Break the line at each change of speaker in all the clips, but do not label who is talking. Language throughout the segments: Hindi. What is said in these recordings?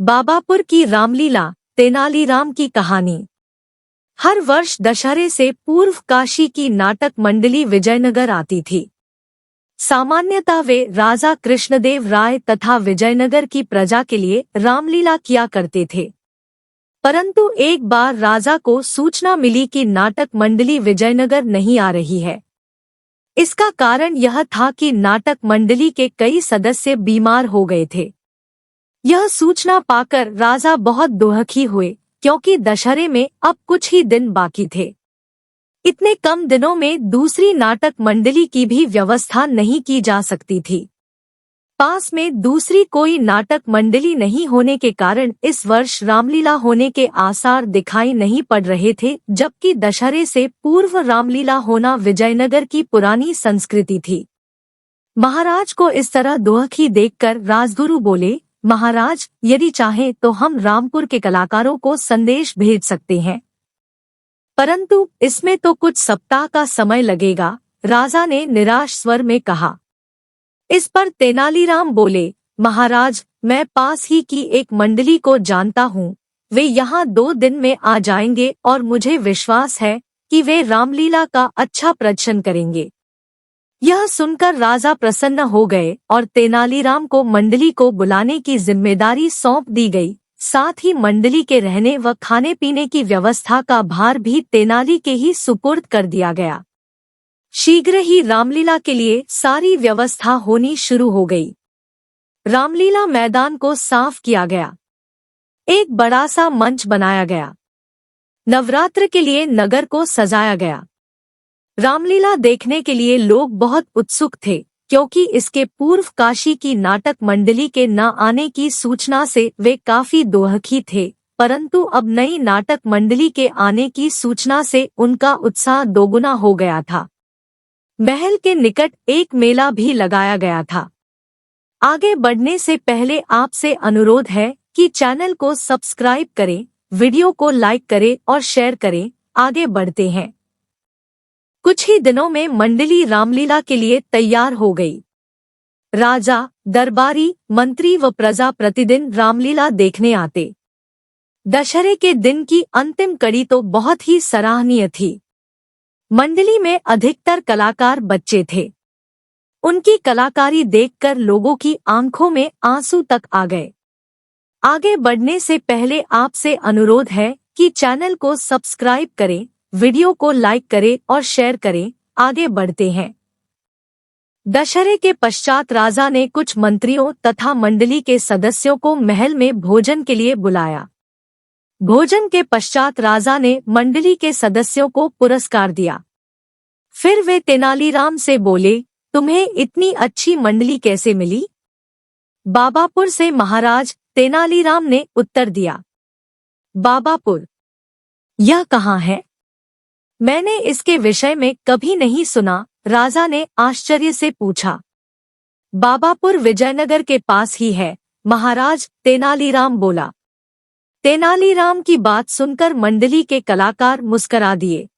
बाबापुर की रामलीला, तेनालीराम की कहानी। हर वर्ष दशहरे से पूर्व काशी की नाटक मंडली विजयनगर आती थी। सामान्यतः वे राजा कृष्णदेव राय तथा विजयनगर की प्रजा के लिए रामलीला किया करते थे। परंतु एक बार राजा को सूचना मिली कि नाटक मंडली विजयनगर नहीं आ रही है। इसका कारण यह था कि नाटक मंडली के कई सदस्य बीमार हो गए थे। यह सूचना पाकर राजा बहुत दुखी हुए, क्योंकि दशहरे में अब कुछ ही दिन बाकी थे। इतने कम दिनों में दूसरी नाटक मंडली की भी व्यवस्था नहीं की जा सकती थी। पास में दूसरी कोई नाटक मंडली नहीं होने के कारण इस वर्ष रामलीला होने के आसार दिखाई नहीं पड़ रहे थे, जबकि दशहरे से पूर्व रामलीला होना विजयनगर की पुरानी संस्कृति थी। महाराज को इस तरह दुखी देखकर राजगुरु बोले, महाराज, यदि चाहें तो हम रामपुर के कलाकारों को संदेश भेज सकते हैं, परंतु इसमें तो कुछ सप्ताह का समय लगेगा, राजा ने निराश स्वर में कहा। इस पर तेनालीराम बोले, महाराज, मैं पास ही की एक मंडली को जानता हूँ, वे यहाँ 2 दिन में आ जाएंगे और मुझे विश्वास है कि वे रामलीला का अच्छा प्रदर्शन करेंगे। यह सुनकर राजा प्रसन्न हो गए और तेनालीराम को मंडली को बुलाने की जिम्मेदारी सौंप दी गई। साथ ही मंडली के रहने व खाने पीने की व्यवस्था का भार भी तेनाली के ही सुपुर्द कर दिया गया। शीघ्र ही रामलीला के लिए सारी व्यवस्था होनी शुरू हो गई। रामलीला मैदान को साफ किया गया। एक बड़ा सा मंच बनाया गया। नवरात्र के लिए नगर को सजाया गया। रामलीला देखने के लिए लोग बहुत उत्सुक थे, क्योंकि इसके पूर्व काशी की नाटक मंडली के न आने की सूचना से वे काफी दुखी थे, परंतु अब नई नाटक मंडली के आने की सूचना से उनका उत्साह दोगुना हो गया था। महल के निकट एक मेला भी लगाया गया था। आगे बढ़ने से पहले आपसे अनुरोध है कि चैनल को सब्सक्राइब करें, वीडियो को लाइक करें और शेयर करें। आगे बढ़ते हैं। कुछ ही दिनों में मंडली रामलीला के लिए तैयार हो गई। राजा, दरबारी, मंत्री व प्रजा प्रतिदिन रामलीला देखने आते। दशहरे के दिन की अंतिम कड़ी तो बहुत ही सराहनीय थी। मंडली में अधिकतर कलाकार बच्चे थे। उनकी कलाकारी देखकर लोगों की आंखों में आंसू तक आ गए। आगे बढ़ने से पहले आपसे अनुरोध है कि चैनल को सब्सक्राइब करें, वीडियो को लाइक करें और शेयर करें। आगे बढ़ते हैं। दशहरे के पश्चात राजा ने कुछ मंत्रियों तथा मंडली के सदस्यों को महल में भोजन के लिए बुलाया। भोजन के पश्चात राजा ने मंडली के सदस्यों को पुरस्कार दिया। फिर वे तेनालीराम से बोले, तुम्हें इतनी अच्छी मंडली कैसे मिली? बाबापुर से महाराज, तेनालीराम ने उत्तर दिया। बाबापुर? यह कहाँ है? मैंने इसके विषय में कभी नहीं सुना, राजा ने आश्चर्य से पूछा। बाबापुर विजयनगर के पास ही है, महाराज, तेनालीराम बोला। तेनालीराम की बात सुनकर मंडली के कलाकार मुस्करा दिए।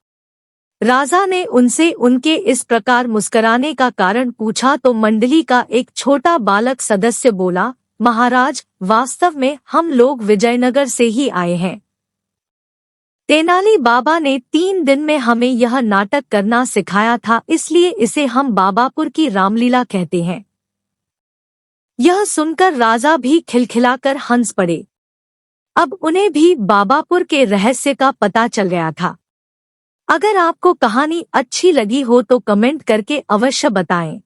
राजा ने उनसे उनके इस प्रकार मुस्कराने का कारण पूछा तो मंडली का एक छोटा बालक सदस्य बोला, महाराज, वास्तव में हम लोग विजयनगर से ही आए हैं। तेनाली बाबा ने 3 दिन में हमें यह नाटक करना सिखाया था, इसलिए इसे हम बाबापुर की रामलीला कहते हैं। यह सुनकर राजा भी खिलखिलाकर हंस पड़े। अब उन्हें भी बाबापुर के रहस्य का पता चल गया था। अगर आपको कहानी अच्छी लगी हो तो कमेंट करके अवश्य बताएं।